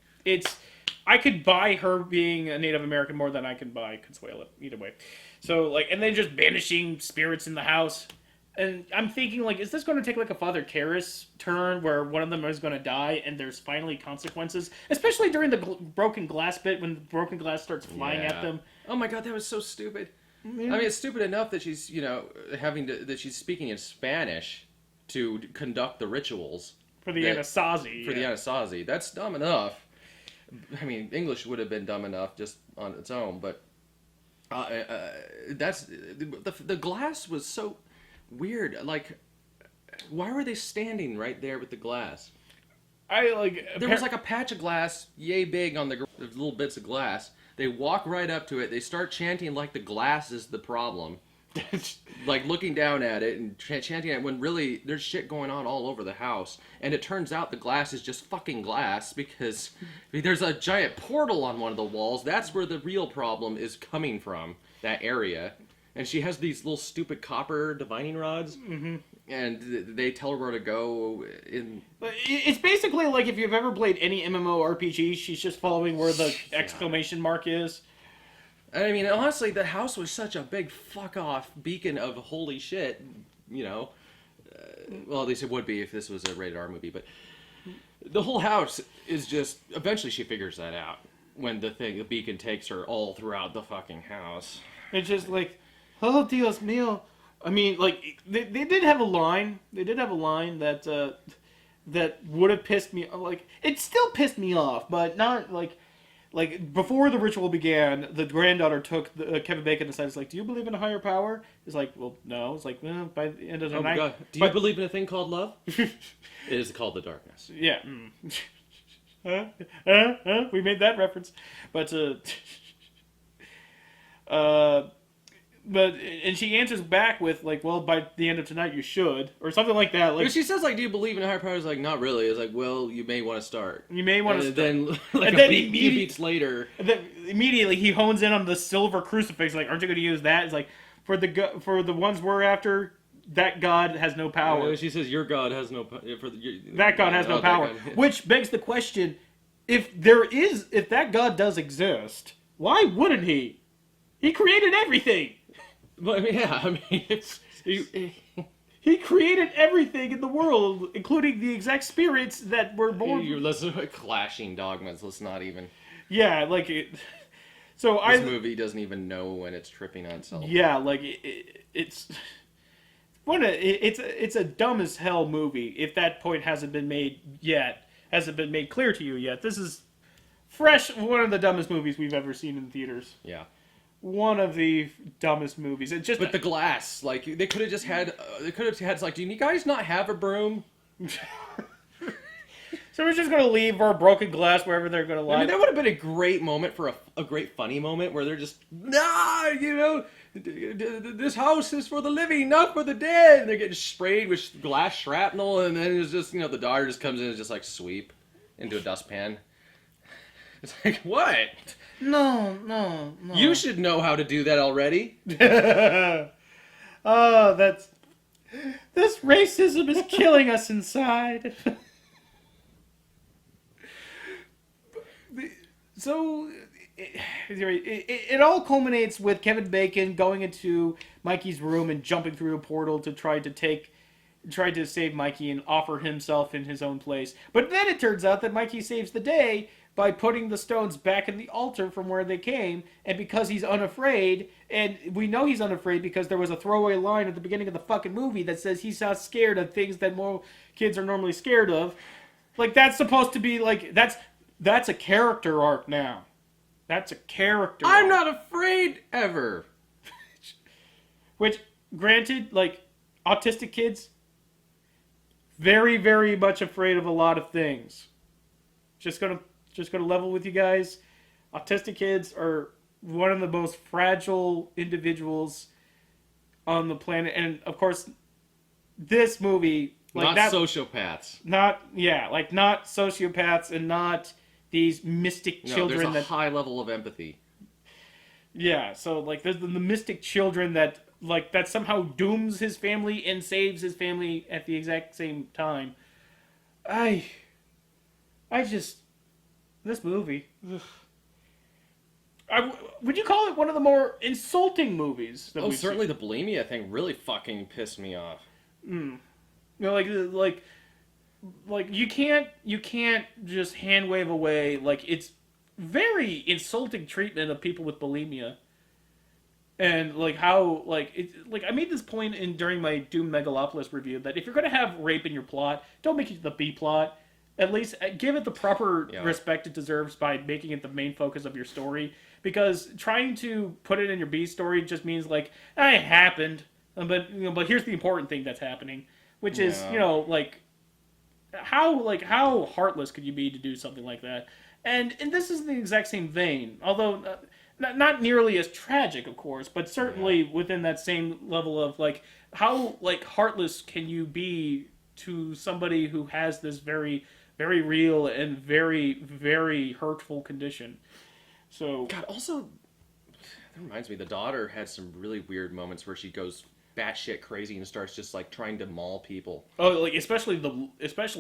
I could buy her being a Native American more than I can buy Consuela. Either way. So like, and then just banishing spirits in the house. And I'm thinking, like, is this going to take, like, a Father Karras turn where one of them is going to die and there's finally consequences? Especially during the broken glass bit when the broken glass starts flying at them. Oh my god, that was so stupid. Yeah. I mean, it's stupid enough that she's, that she's speaking in Spanish to conduct the rituals. For the that- Anasazi. For the Anasazi. That's dumb enough. I mean, English would have been dumb enough just on its own, but that's... The glass was so... weird. Like, why were they standing right there with the glass? There was like a patch of glass, yay big on the little bits of glass. They walk right up to it. They start chanting like the glass is the problem. Like looking down at it and chanting it when really there's shit going on all over the house. And it turns out the glass is just fucking glass because there's a giant portal on one of the walls. That's where the real problem is coming from, that area. And she has these little stupid copper divining rods, and they tell her where to go. It's basically like if you've ever played any MMORPG, she's just following where the exclamation mark is. I mean, honestly, the house was such a big fuck-off beacon of holy shit, well, at least it would be if this was a rated R movie, but the whole house is just... Eventually she figures that out when the beacon takes her all throughout the fucking house. It's just like... Oh, Dios mío. I mean, like, they did have a line. They did have a line that that would have pissed me... Like, it still pissed me off, but not, like, before the ritual began, the granddaughter took Kevin Bacon aside. It's like, do you believe in a higher power? It's like, well, no. It's like, well, by the end of the night... God. Do you believe in a thing called love? It is called the darkness. Yeah. We made that reference. But, and she answers back with, like, well, by the end of tonight you should, or something like that. Like, She says, like, do you believe in a higher power? It's like, not really. It's like, well, you may want to start. you may want to... And then, like, and a then few beats later... And then immediately he hones in on the silver crucifix. Like, aren't you going to use that? It's like, for the ones we're after, that God has no power. She says, your God has no power. That God has no power. God. Which begs the question, if that God does exist, why wouldn't he? He created everything. But, it's... He created everything in the world, including the exact spirits that were born. You're listening to clashing dogmas. Let's not even... Yeah, like it. So This movie doesn't even know when it's tripping on itself. Yeah, like it's a dumb as hell movie. If that point hasn't been made clear to you yet, this is fresh. One of the dumbest movies we've ever seen in theaters. Yeah. One of the dumbest movies. It just... But the glass, like, they could have just had... like, do you guys not have a broom? So we're just going to leave our broken glass wherever they're going to lie. I mean, that would have been a great moment for a great funny moment where they're just, this house is for the living, not for the dead. And they're getting sprayed with glass shrapnel, and then it's just, the daughter just comes in and just, like, sweep into a dustpan. It's like, what? No. You should know how to do that already. Oh, this racism is killing us inside. So it all culminates with Kevin Bacon going into Mikey's room and jumping through a portal to try to save Mikey and offer himself in his own place. But then it turns out that Mikey saves the day by putting the stones back in the altar from where they came, and because he's unafraid, and we know he's unafraid because there was a throwaway line at the beginning of the fucking movie that says he's not scared of things that more kids are normally scared of. Like, that's supposed to be, like, that's a character arc now. That's a character I'm arc. not afraid ever. Which, granted, like, autistic kids, very, very much afraid of a lot of things. Just gonna level with you guys. Autistic kids are one of the most fragile individuals on the planet, and of course, this movie, like, Not sociopaths. not sociopaths and not these mystic No, children there's a high level of empathy. Yeah, so like there's the mystic children that somehow dooms his family and saves his family at the exact same time. I just this movie. Ugh. Would you call it one of the more insulting movies that Oh, we've certainly the bulimia thing really fucking pissed me off. seen? You know, like you can't just hand wave away, like, it's very insulting treatment of people with bulimia. And like how like it like I made this point during my Doom Megalopolis review that if you're gonna have rape in your plot, don't make it the B plot. At least give it the proper respect it deserves by making it the main focus of your story. Because trying to put it in your B story just means like, it happened, but here's the important thing that's happening, which is how heartless could you be to do something like that? And this is the exact same vein, although not nearly as tragic, of course, but certainly within that same level of like how like heartless can you be to somebody who has this very, very real and very, very hurtful condition. So God, also, that reminds me, the daughter had some really weird moments where she goes batshit crazy and starts just like trying to maul people. oh, like especially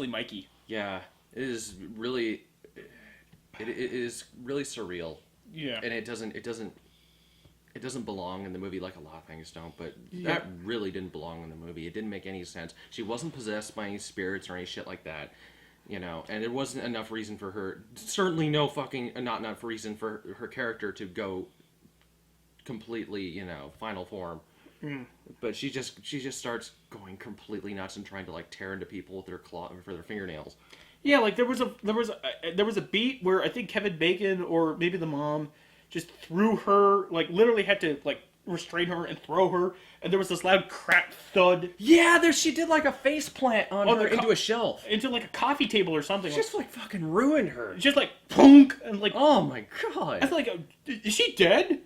Mikey. Yeah, it is really, it is really surreal. Yeah. And it doesn't belong in the movie, like a lot of things don't, but that really didn't belong in the movie. It didn't make any sense. She wasn't possessed by any spirits or any shit like that, you know, and there wasn't enough reason for her, certainly no fucking, not enough reason for her character to go completely, you know, final form. But she just starts going completely nuts and trying to like tear into people with their for their fingernails. Yeah, like there was a beat where I think Kevin Bacon or maybe the mom just threw her, like literally had to like restrain her and throw her, and there was this loud crack thud. Yeah, she did like a face plant on her into a shelf, into like a coffee table or something. Just like fucking ruined her. Just like punk and like. Oh my god! I was like, is she dead?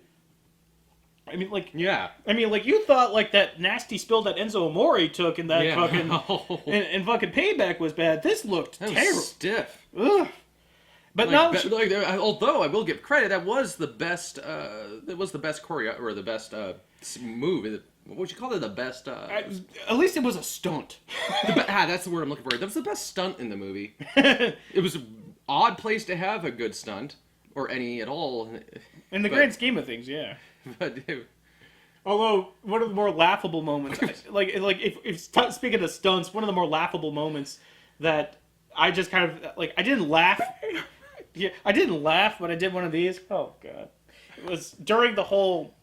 I mean, like, yeah. I mean, like, you thought like that nasty spill that Enzo Amore took in that fucking and fucking Payback was bad. This looked terrible, stiff. Ugh. But like, now, although I will give credit, that was the best. That was the best choreo or the best move. What would you call it? The best. At least it was a stunt. That's the word I'm looking for. That was the best stunt in the movie. It was an odd place to have a good stunt or any at all. In the grand scheme of things, yeah. But although one of the more laughable moments, speaking of stunts, one of the more laughable moments that I just kind of like, I didn't laugh. Yeah, I didn't laugh, but I did one of these. Oh god, it was during the whole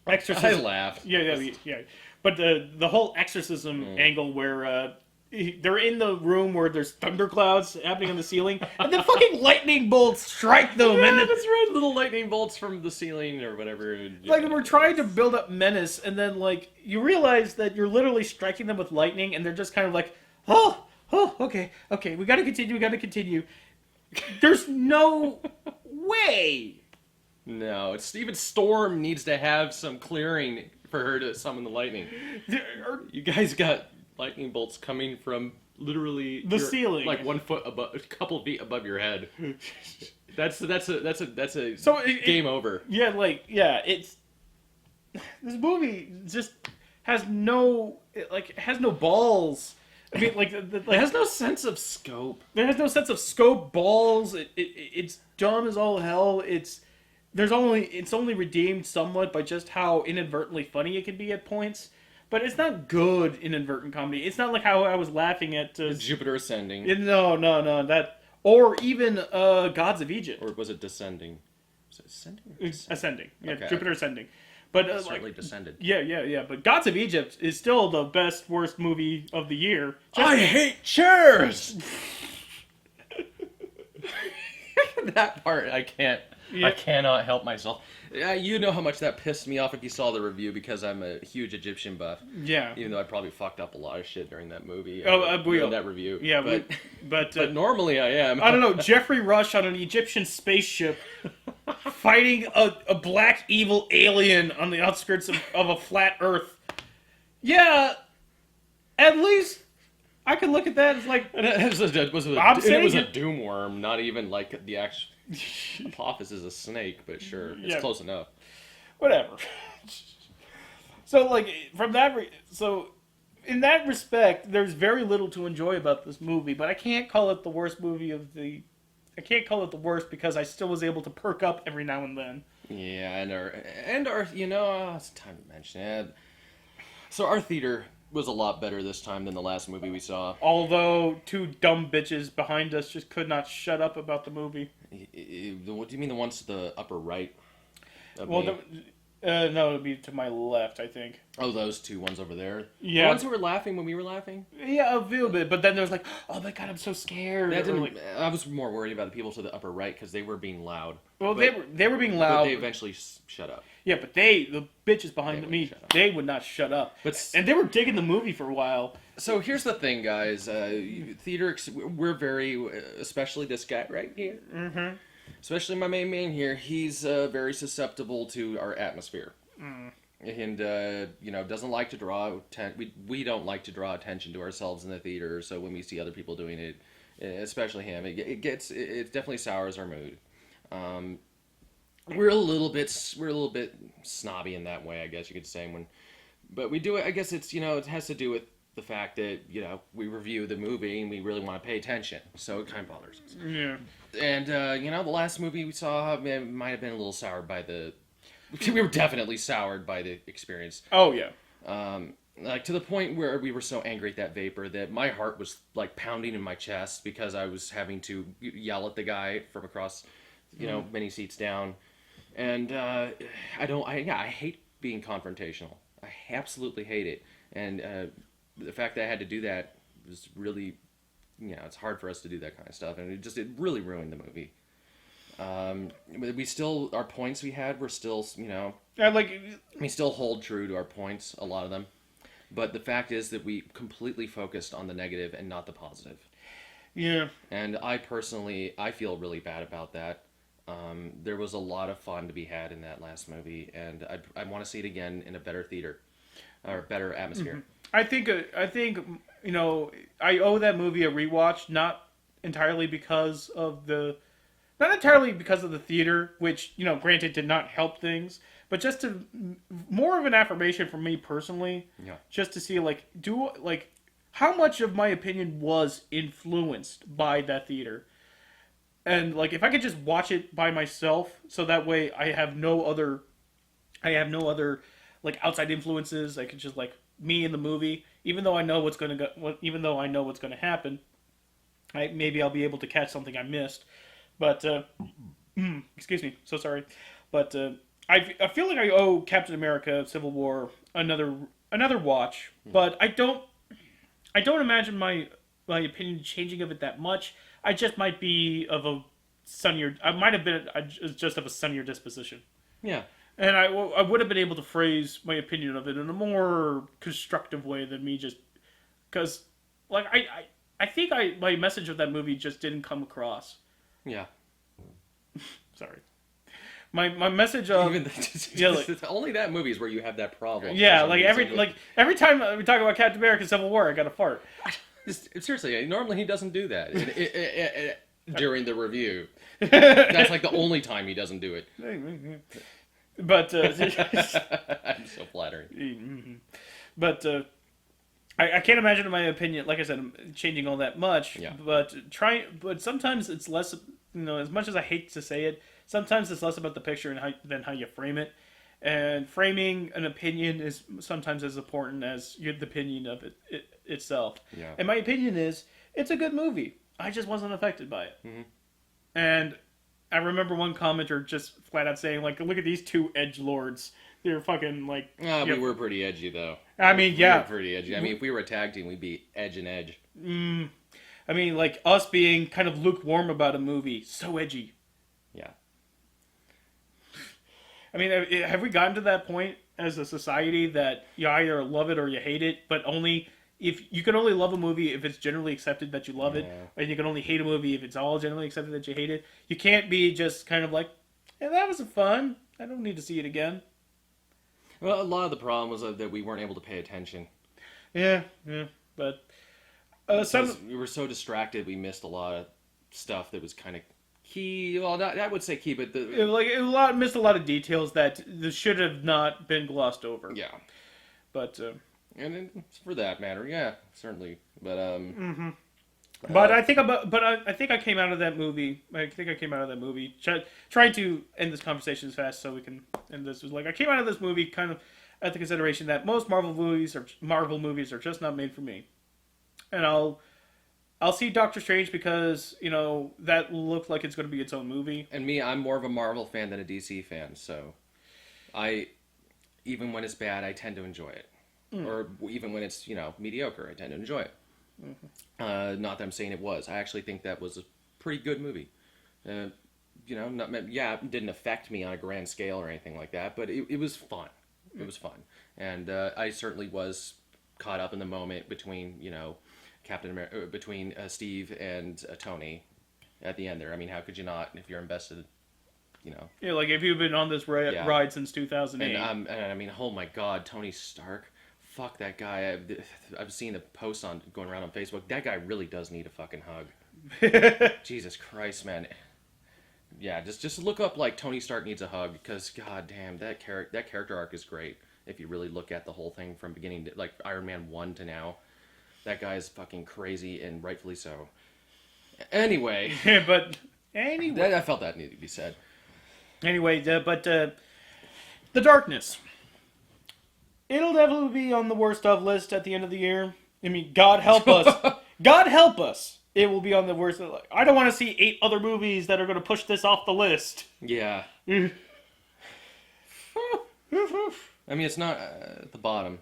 exorcism. I laughed. Yeah. But the whole exorcism angle where they're in the room where there's thunderclouds happening on the ceiling, and then fucking lightning bolts strike them. Yeah, and then, that's right. Little lightning bolts from the ceiling or whatever. Like, we're trying to build up menace, and then like you realize that you're literally striking them with lightning, and they're just kind of like, oh, okay, we gotta continue. There's no way. No, it's Steven Storm needs to have some clearing for her to summon the lightning. You guys got lightning bolts coming from literally the ceiling, like 1 foot above, a couple of feet above your head. That's a game over. Yeah, it's this movie just has no balls. I mean, it has no sense of scope. There has no sense of scope, balls. It's dumb as all hell. it's only redeemed somewhat by just how inadvertently funny it can be at points. But it's not good inadvertent comedy. It's not like how I was laughing at Jupiter Ascending. no that, or even Gods of Egypt. Or was it Descending? Was it Ascending? Or Descending? Ascending. Yeah, Okay. Jupiter Ascending. But Certainly Descended. yeah. But Gods of Egypt is still the best worst movie of the year. I hate chairs. That part I can't. Yeah. I cannot help myself. You know how much that pissed me off if you saw the review because I'm a huge Egyptian buff. Yeah. Even though I probably fucked up a lot of shit during that movie. We that review. Yeah, but but normally I am. I don't know. Jeffrey Rush on an Egyptian spaceship fighting a black evil alien on the outskirts of a flat Earth. Yeah, at least I could look at that as like And it was I'm a saying doom worm, not even like the actual Apophis is a snake, but sure, it's Yeah. close enough. whatever. So like so in that respect, there's very little to enjoy about this movie, but I can't call it the worst movie of the. I can't call it the worst because I still was able to perk up every now and then. Yeah, and our it's time to mention it. So our theater was a lot better this time than the last movie we saw. Although two dumb bitches behind us just could not shut up about the movie. What do you mean the ones to the upper right? Of Well, me? no, it'd be to my left, I think. Oh, those two ones over there. Yeah. The ones who were laughing when we were laughing. Yeah, a little bit, but then there was like, oh my god, I'm so scared. That Or didn't. like, I was more worried about the people to the upper right because they were being loud. well, But- they were being But loud. they eventually shut up. Yeah, but the bitches behind They me, wouldn't shut up. they would not shut up. But And they were digging the movie for a while. So here's the thing, guys. Theater, we're very, especially this guy right here. Mm-hmm. Especially my main man here. He's very susceptible to our atmosphere. And, doesn't like to draw, we don't like to draw attention to ourselves in the theater. So when we see other people doing it, especially him, it definitely sours our mood. We're a little bit snobby in that way, I guess you could say. But we do it. I guess it's it has to do with the fact that we review the movie and we really want to pay attention, so it kind of bothers us. Yeah. And the last movie we saw might have been a little soured by the. We were definitely soured by the experience. Oh yeah. Like to the point where we were so angry at that vapor that my heart was like pounding in my chest because I was having to yell at the guy from across, many seats down. And I hate being confrontational. I absolutely hate it. And the fact that I had to do that was really, it's hard for us to do that kind of stuff. And it really ruined the movie. Our points we had were still, we still hold true to our points, a lot of them. But the fact is that we completely focused on the negative and not the positive. Yeah. And I feel really bad about that. There was a lot of fun to be had in that last movie, and I want to see it again in a better theater, or better atmosphere. I think I owe that movie a rewatch, not entirely because of the theater, which granted did not help things, but just to more of an affirmation for me personally. Yeah. Just to see how much of my opinion was influenced by that theater. And if I could just watch it by myself, so that way I have no other outside influences. I could just me in the movie, even though I know what's going to happen. Maybe I'll be able to catch something I missed. But excuse me, so sorry. But I feel like I owe Captain America: Civil War another watch. But I don't imagine my opinion changing of it that much. I just might be of a sunnier. I might have been just of a sunnier disposition. Yeah. And I would have been able to phrase my opinion of it in a more constructive way than me just because I think my message of that movie just didn't come across. Yeah. Sorry. My message of only that movie is where you have that problem. Yeah, every time we talk about Captain America: Civil War, I got to fart. Seriously, normally he doesn't do that during the review. That's the only time he doesn't do it. But I'm so flattering. But I can't imagine, in my opinion, like I said, changing all that much. Yeah. But sometimes it's less. As much as I hate to say it, sometimes it's less about the picture and than how you frame it. And framing an opinion is sometimes as important as the opinion of it itself. Yeah. And my opinion is, it's a good movie. I just wasn't affected by it. Mhm. And I remember one commenter just flat out saying, like, look at these two edgelords. They're fucking, like... We were pretty edgy, though. I mean, We yeah. were pretty edgy. I mean, if we were a tag team, we'd be edge and edge. I mean, like, us being kind of lukewarm about a movie. So edgy. Yeah. I mean, have we gotten to that point as a society that you either love it or you hate it, but only if you can only love a movie if it's generally accepted that you love it, and you can only hate a movie if it's all generally accepted that you hate it? You can't be just kind of like, yeah, that was fun. I don't need to see it again. Well, a lot of the problem was that we weren't able to pay attention. Yeah, but We were so distracted, we missed a lot of stuff that was kind of key. Well, I would say key, but missed a lot of details that should have not been glossed over. yeah. But And then, for that matter, yeah, certainly. But I think I think I came out of that movie. Trying to end this conversation as fast so we can end this. Was like I came out of this movie kind of at the consideration that most Marvel movies are just not made for me, and I'll see Doctor Strange because that looked like it's going to be its own movie. And me, I'm more of a Marvel fan than a DC fan, so even when it's bad, I tend to enjoy it. Or even when it's, mediocre, I tend to enjoy it. Not that I'm saying it was. I actually think that was a pretty good movie. It didn't affect me on a grand scale or anything like that, but it was fun. It was fun. And I certainly was caught up in the moment between, Captain America, between Steve and Tony at the end there. I mean, how could you not if you're invested, Yeah, like if you've been on this ride since 2008. And I mean, oh my God, Tony Stark. Fuck that guy. I've seen the posts going around on Facebook. That guy really does need a fucking hug. Jesus Christ, man. Yeah, just look up like Tony Stark needs a hug because god damn that character arc is great. If you really look at the whole thing from beginning to like Iron Man 1 to now, that guy is fucking crazy and rightfully so. Anyway, I felt that needed to be said. Anyway, The Darkness. It'll definitely be on the worst of list at the end of the year. I mean, God help us. God help us. It will be on the worst. I don't want to see 8 other movies that are going to push this off the list. Yeah. I mean, it's not at the bottom.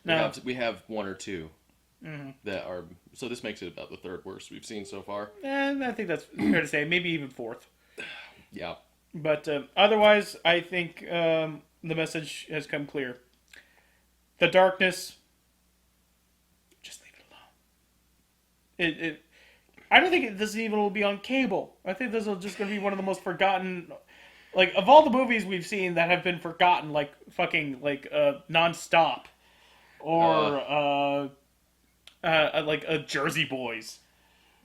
No. We have 1 or 2 that are. So this makes it about the 3rd worst we've seen so far. And I think that's fair to say. Maybe even 4th. Yeah. But otherwise, I think the message has come clear. The Darkness, just leave it alone. I don't think this even will be on cable. I think this is just going to be one of the most forgotten, like of all the movies we've seen that have been forgotten, like fucking like Nonstop, or like Jersey Boys.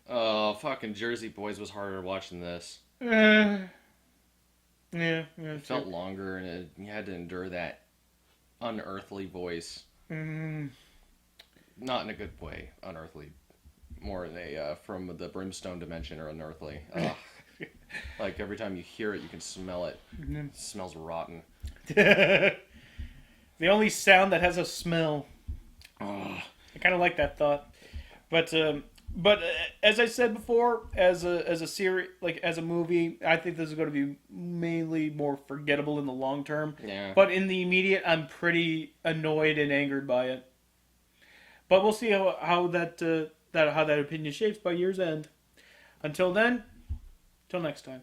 Oh, fucking Jersey Boys was harder watching this. Yeah. It felt longer, and you had to endure that unearthly voice. Not in a good way, unearthly. More in a from the brimstone dimension or unearthly. Like every time you hear it, you can smell it. It smells rotten. The only sound that has a smell. I kind of like that thought, but as I said before, as a series, like as a movie, I think this is going to be mainly more forgettable in the long term. Yeah. But in the immediate, I'm pretty annoyed and angered by it. But we'll see how that opinion shapes by year's end. Until then, till next time.